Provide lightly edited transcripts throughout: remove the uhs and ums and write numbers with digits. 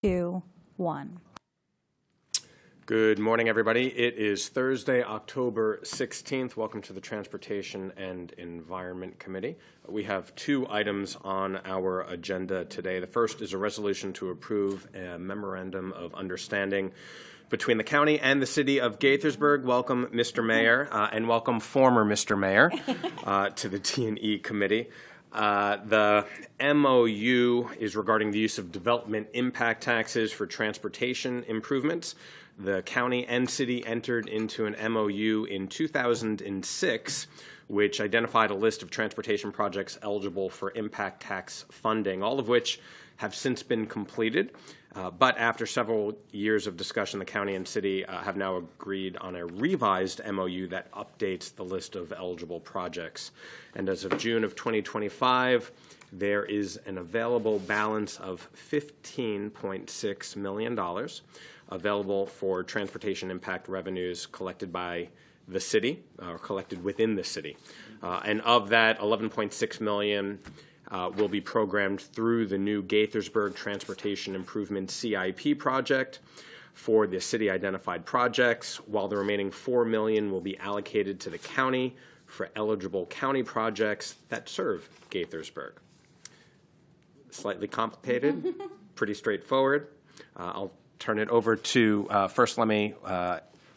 2, 1. Good morning, everybody. It is Thursday, October 16th. Welcome to the Transportation and Environment Committee. We have two items on our agenda today. The first is a resolution to approve a memorandum of understanding between the county and the city of Gaithersburg. Welcome, Mr. Mayor, and welcome, former Mr. Mayor, to the TE Committee. The MOU is regarding the use of development impact taxes for transportation improvements. The county and city entered into an MOU in 2006, which identified a list of transportation projects eligible for impact tax funding, all of which have since been completed. But after several years of discussion, the county and city have now agreed on a revised MOU that updates the list of eligible projects. And as of June of 2025, there is an available balance of $15.6 million available for transportation impact revenues collected by the city, or collected within the city. And of that, $11.6 million will be programmed through the new Gaithersburg Transportation Improvement CIP project for the city-identified projects, while the remaining $4 million will be allocated to the county for eligible county projects that serve Gaithersburg. Slightly complicated, pretty straightforward. I'll turn it over to, first let me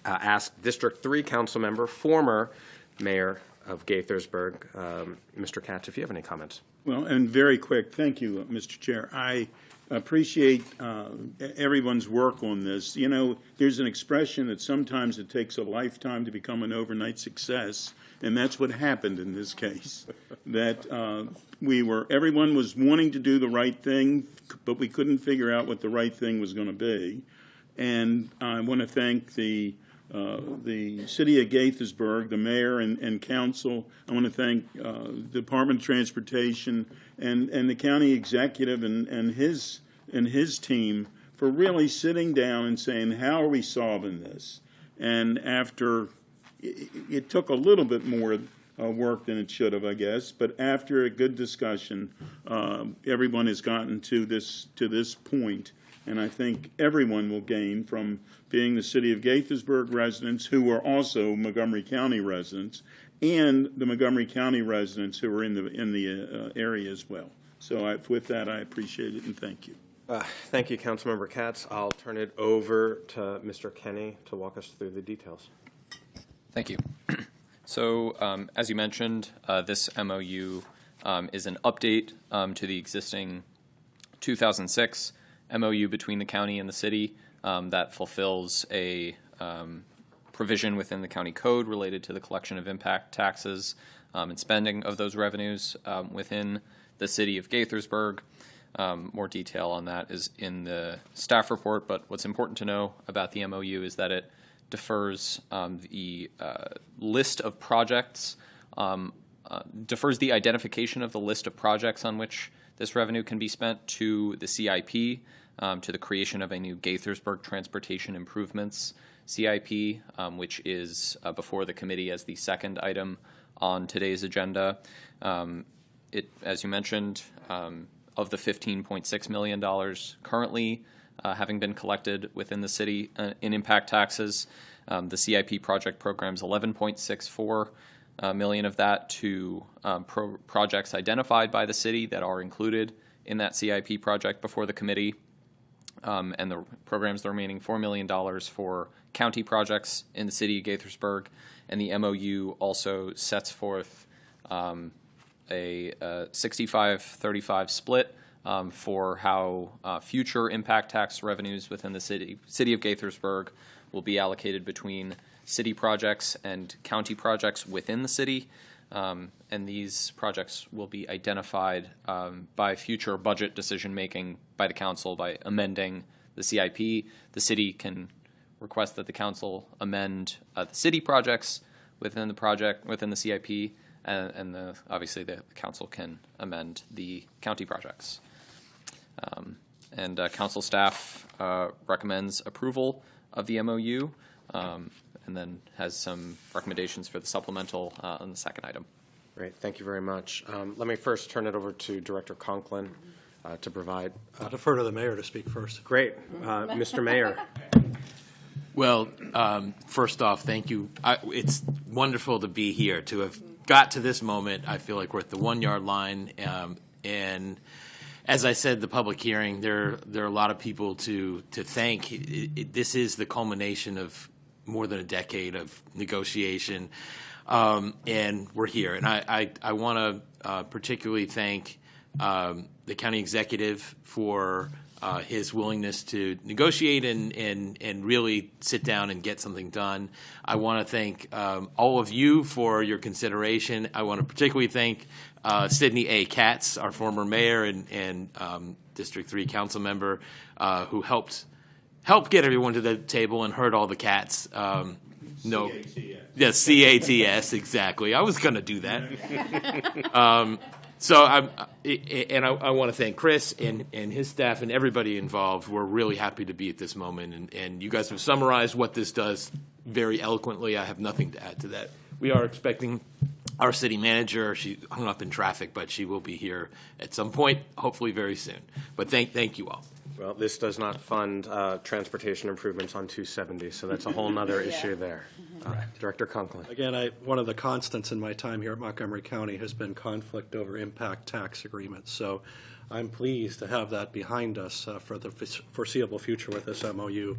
ask District 3 Council Member, former Mayor of Gaithersburg, Mr. Katz, if you have any comments. Well, and very quick, thank you, Mr. Chair. I appreciate everyone's work on this. You know, there's an expression that sometimes it takes a lifetime to become an overnight success, and that's what happened in this case. That everyone was wanting to do the right thing, but we couldn't figure out what the right thing was going to be. And I want to thank the city of Gaithersburg, the mayor and council. I want to thank the Department of Transportation and the county executive and his team for really sitting down and saying, how are we solving this? And after, it took a little bit more work than it should have, I guess, but after a good discussion, everyone has gotten to this point. And I think everyone will gain from being the city of Gaithersburg residents who are also Montgomery County residents, and the Montgomery County residents who are in the area as well. So with that, I appreciate it and thank you. Thank you, Councilmember Katz. I'll turn it over to Mr. Kenny to walk us through the details. Thank you. So as you mentioned, this MOU is an update to the existing 2006 MOU between the county and the city that fulfills a provision within the county code related to the collection of impact taxes and spending of those revenues within the city of Gaithersburg. More detail on that is in the staff report, but what's important to know about the MOU is that it defers the list of projects, defers the identification of the list of projects on which this revenue can be spent to the CIP, to the creation of a new Gaithersburg Transportation Improvements CIP, which is before the committee as the second item on today's agenda. As you mentioned, of the $15.6 million currently having been collected within the city in impact taxes, the CIP project programs $11.64 million of that to projects identified by the city that are included in that CIP project before the committee, and the programs the remaining $4 million for county projects in the city of Gaithersburg. And the MOU also sets forth a 65-35 split for how future impact tax revenues within the city of Gaithersburg will be allocated between city projects and county projects within the city. And these projects will be identified by future budget decision-making by the council by amending the CIP. The city can request that the council amend the city projects within the CIP, and obviously the council can amend the county projects. And council staff recommends approval of the MOU, and then has some recommendations for the supplemental on the second item. Great, thank you very much. Let me first turn it over to Director Conklin to provide. I'll defer to the mayor to speak first. Great. Mr. Mayor. Well, first off, thank you. It's wonderful to be here. To have got to this moment, I feel like we're at the 1 yard line. And as I said, the public hearing, there are a lot of people to thank. This is the culmination of more than a decade of negotiation, and we're here. And I want to particularly thank the county executive for his willingness to negotiate and really sit down and get something done. I want to thank all of you for your consideration. I want to particularly thank Sidney A. Katz, our former mayor and District 3 council member, who helped get everyone to the table and heard all the cats. No, yes, CATS, exactly. I was going to do that. So I want to thank Chris and his staff and everybody involved. We're really happy to be at this moment, and you guys have summarized what this does very eloquently. I have nothing to add to that. We are expecting our city manager. She hung up in traffic, but she will be here at some point, hopefully very soon. But thank you all. Well, this does not fund transportation improvements on 270, so that's a whole nother issue there. Director Conklin. Again, one of the constants in my time here at Montgomery County has been conflict over impact tax agreements. So I'm pleased to have that behind us for the foreseeable future with this MOU.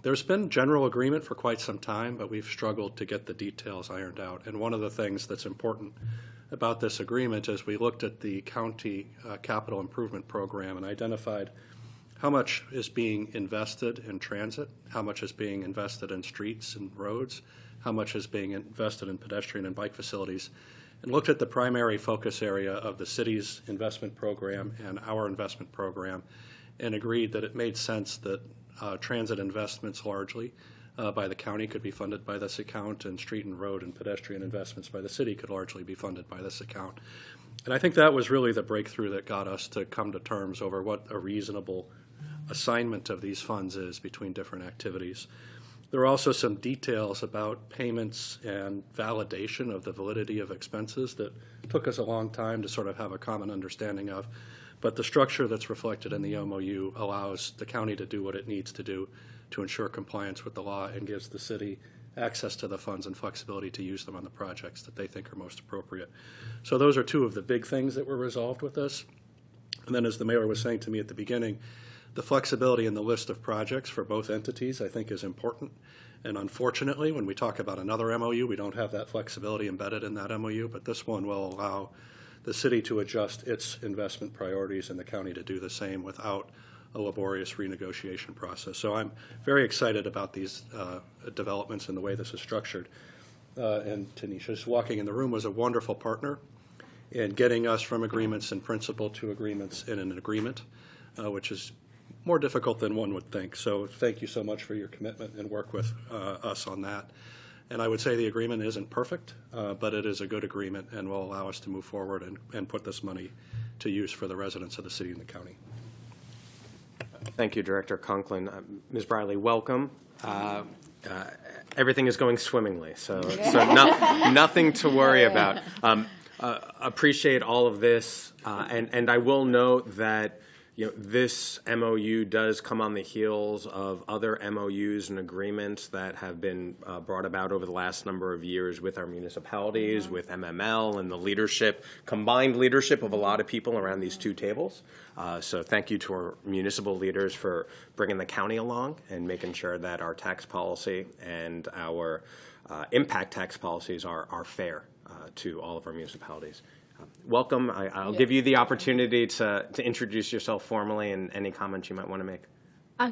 There's been general agreement for quite some time, but we've struggled to get the details ironed out. And one of the things that's important about this agreement is we looked at the county capital improvement program and identified how much is being invested in transit, how much is being invested in streets and roads, how much is being invested in pedestrian and bike facilities, and looked at the primary focus area of the city's investment program and our investment program, and agreed that it made sense that transit investments largely by the county could be funded by this account, and street and road and pedestrian investments by the city could largely be funded by this account. And I think that was really the breakthrough that got us to come to terms over what a reasonable assignment of these funds is between different activities. There are also some details about payments and validation of the validity of expenses that took us a long time to sort of have a common understanding of. But the structure that's reflected in the MOU allows the county to do what it needs to do to ensure compliance with the law and gives the city access to the funds and flexibility to use them on the projects that they think are most appropriate. So those are two of the big things that were resolved with this. And then, as the mayor was saying to me at the beginning, the flexibility in the list of projects for both entities I think is important. And unfortunately, when we talk about another MOU, we don't have that flexibility embedded in that MOU, but this one will allow the city to adjust its investment priorities and the county to do the same without a laborious renegotiation process. So I'm very excited about these developments and the way this is structured. And Tanisha, just walking in the room, was a wonderful partner in getting us from agreements in principle to agreements in an agreement, which is more difficult than one would think. So thank you so much for your commitment and work with us on that. And I would say the agreement isn't perfect, but it is a good agreement and will allow us to move forward and put this money to use for the residents of the city and the county. Thank you, Director Conklin. Ms. Briley, welcome. Everything is going swimmingly, so nothing to worry about. Appreciate all of this, and I will note that this MOU does come on the heels of other MOUs and agreements that have been brought about over the last number of years with our municipalities, with MML, and the combined leadership of a lot of people around these two tables. So thank you to our municipal leaders for bringing the county along and making sure that our tax policy and our impact tax policies are fair to all of our municipalities. Welcome. I'll give you the opportunity to introduce yourself formally and any comments you might want to make.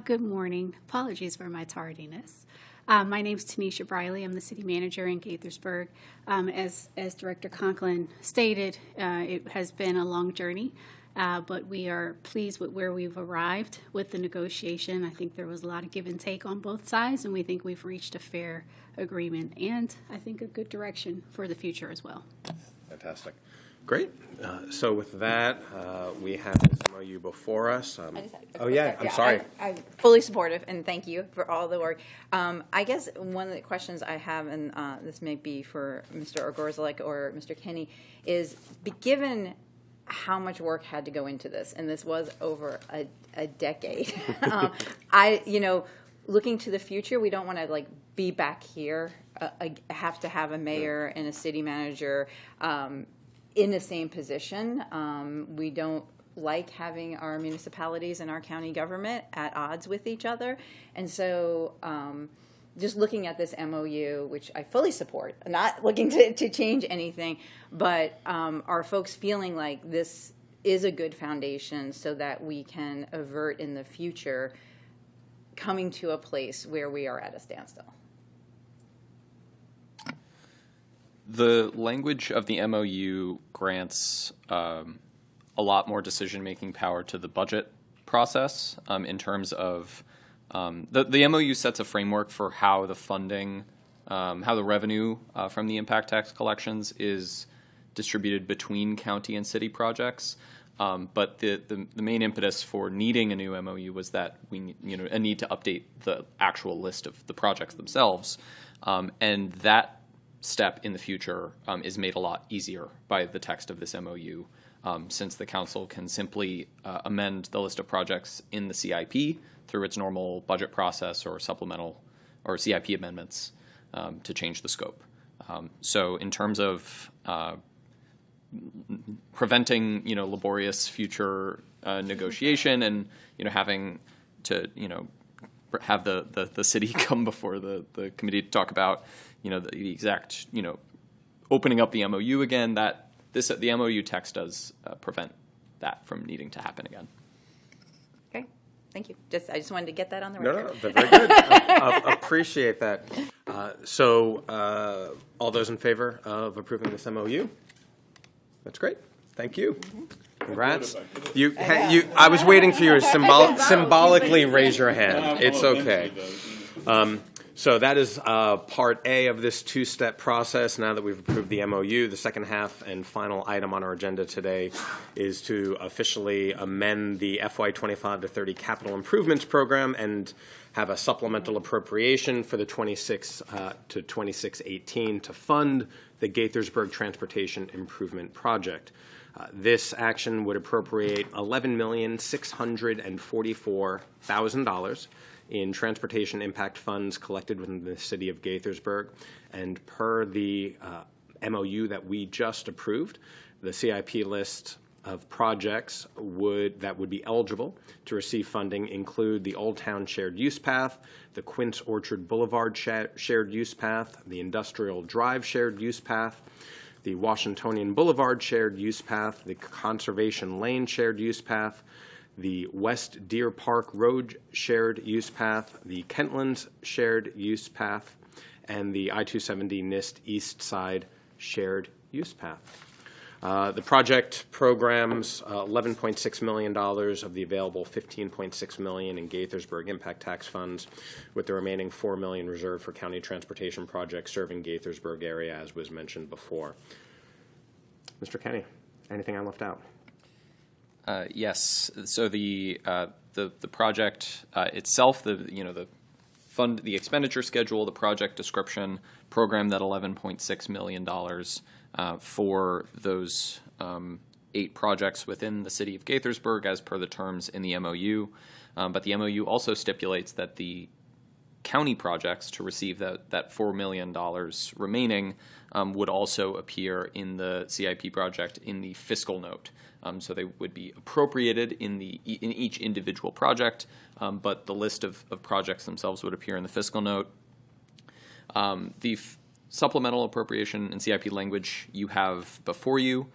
Good morning. Apologies for my tardiness. My name is Tanisha Briley. I'm the city manager in Gaithersburg. As Director Conklin stated, it has been a long journey, but we are pleased with where we've arrived with the negotiation. I think there was a lot of give and take on both sides, and we think we've reached a fair agreement and I think a good direction for the future as well. Fantastic. Great. So with that, we have this MOU before us. I'm sorry. I'm fully supportive, and thank you for all the work. I guess one of the questions I have, and this may be for Mr. Orgorzelek or Mr. Kenny, is given how much work had to go into this, and this was over a decade. Looking to the future, we don't want to like be back here, have to have a mayor and a city manager in the same position. We don't like having our municipalities and our county government at odds with each other, and so just looking at this MOU, which I fully support, I'm not looking to change anything, but are folks feeling like this is a good foundation so that we can avert in the future coming to a place where we are at a standstill? The language of the MOU grants a lot more decision-making power to the budget process in terms of the MOU sets a framework for how the funding, how the revenue from the impact tax collections is distributed between county and city projects. But the main impetus for needing a new MOU was that we a need to update the actual list of the projects themselves, and that step in the future is made a lot easier by the text of this MOU, since the council can simply amend the list of projects in the CIP through its normal budget process or supplemental or CIP amendments to change the scope. So in terms of preventing laborious future negotiation and having to have the city come before the committee to talk about the exact opening up the MOU again, that the MOU text does prevent that from needing to happen again. Okay, thank you. I just wanted to get that on the No, record. no, very good. I appreciate that. So all those in favor of approving this MOU? That's great. Thank you. Congrats. I was waiting for you to symbolically raise your hand. It's okay. So that is part A of this two-step process. Now that we've approved the MOU, the second half and final item on our agenda today is to officially amend the FY25 to 30 capital improvements program and have a supplemental appropriation for the 26 to 26-18 to fund the Gaithersburg Transportation Improvement Project. This action would appropriate $11,644,000 in transportation impact funds collected within the city of Gaithersburg. And per the MOU that we just approved, the CIP list of projects that would be eligible to receive funding include the Old Town Shared Use Path, the Quince Orchard Boulevard Shared Use Path, the Industrial Drive Shared Use Path, the Washingtonian Boulevard Shared Use Path, the Conservation Lane Shared Use Path, the West Deer Park Road Shared Use Path, the Kentlands Shared Use Path, and the I-270 NIST East Side Shared Use Path. The project programs $11.6 million of the available $15.6 million in Gaithersburg impact tax funds, with the remaining $4 million reserved for county transportation projects serving Gaithersburg area, as was mentioned before. Mr. Kenny, anything I left out? Yes. So the project itself, the expenditure schedule, the project description, program that $11.6 million for those 8 projects within the city of Gaithersburg as per the terms in the MOU. But the MOU also stipulates that the county projects to receive that $4 million remaining would also appear in the CIP project in the fiscal note. So they would be appropriated in each individual project, but the list of projects themselves would appear in the fiscal note. The supplemental appropriation and CIP language you have before you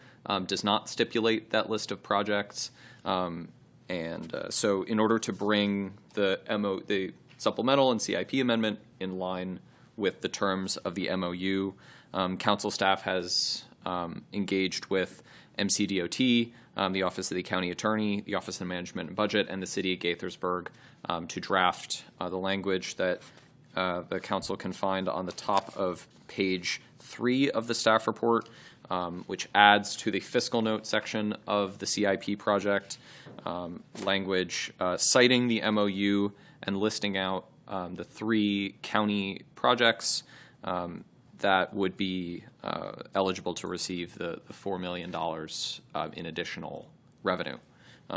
does not stipulate that list of projects, so in order to bring the supplemental and CIP amendment in line with the terms of the MOU, council staff has engaged with MCDOT, the Office of the County Attorney, the Office of Management and Budget, and the City of Gaithersburg to draft the language that the council can find on the top of page 3 of the staff report, which adds to the fiscal note section of the CIP project language citing the MOU and listing out the 3 county projects that would be eligible to receive the $4 million in additional revenue.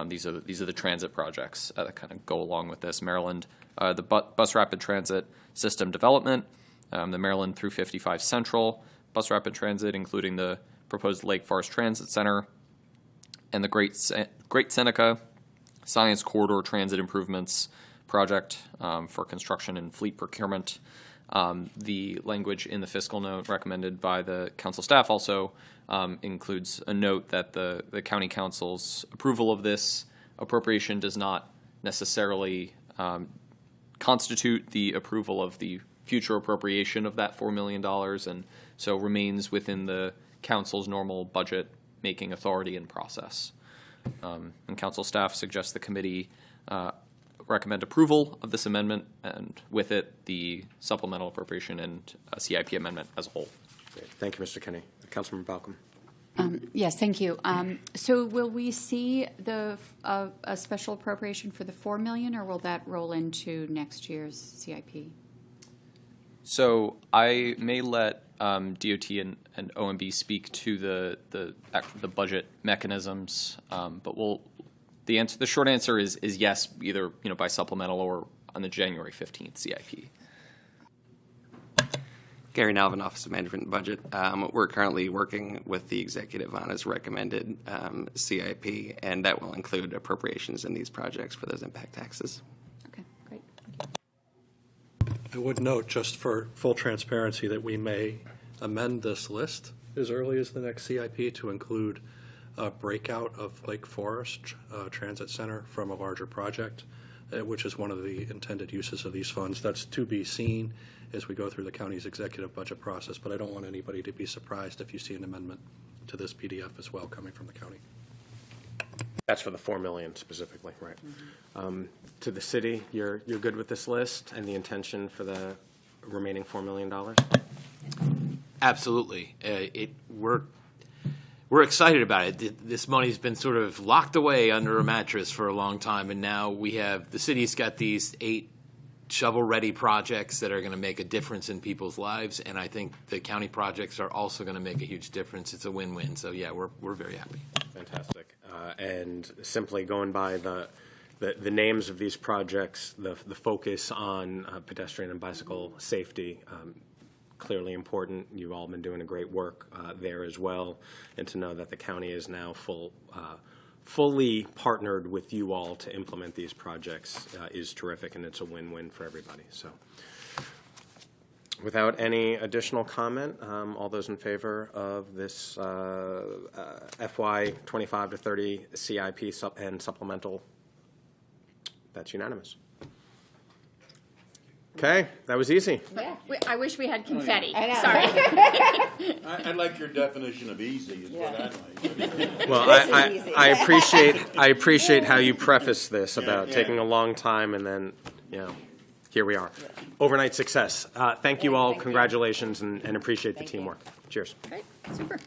These are the transit projects that kind of go along with this. Maryland, the bus rapid transit system development, the Maryland through 55 Central bus rapid transit, including the proposed Lake Forest Transit Center, and the Great Seneca Science Corridor Transit Improvements project for construction and fleet procurement. The language in the fiscal note recommended by the council staff also includes a note that the county council's approval of this appropriation does not necessarily constitute the approval of the future appropriation of that $4 million, and so remains within the council's normal budget making authority and process. And council staff suggests the committee recommend approval of this amendment, and with it, the supplemental appropriation and CIP amendment as a whole. Great. Thank you, Mr. Kinney. Councilmember Balcom. Yes, thank you. So will we see a special appropriation for the $4 million, or will that roll into next year's CIP? So I may let DOT and OMB speak to the budget mechanisms, but the short answer is yes, either by supplemental or on the January 15th CIP. Gary Nalvin, Office of Management and Budget. We're currently working with the executive on his recommended CIP, and that will include appropriations in these projects for those impact taxes. Okay, great. I would note, just for full transparency, that we may amend this list as early as the next CIP to include a breakout of Lake Forest Transit Center from a larger project, which is one of the intended uses of these funds. That's to be seen as we go through the county's executive budget process, but I don't want anybody to be surprised if you see an amendment to this PDF as well coming from the county. That's for the $4 million specifically, right? Mm-hmm. To the city, you're good with this list and the intention for the remaining $4 million? Absolutely. We're excited about it. This money's been sort of locked away under a mattress for a long time, and now the city's got these 8 shovel-ready projects that are going to make a difference in people's lives, and I think the county projects are also going to make a huge difference. It's a win-win. So yeah, we're very happy. Fantastic. And simply going by the names of these projects, the focus on pedestrian and bicycle safety, clearly important. You've all been doing a great work there as well, and to know that the county is now fully partnered with you all to implement these projects is terrific, and it's a win-win for everybody. So without any additional comment, all those in favor of this FY 25 to 30 CIP and supplemental, that's unanimous. Okay, that was easy. Yeah, I wish we had confetti. I know. Sorry. I like your definition of easy, is what I like. Well, I appreciate how you preface this about taking a long time, and then, here we are. Overnight success. Thank you all. Congratulations, and appreciate the teamwork. Cheers. Great, super.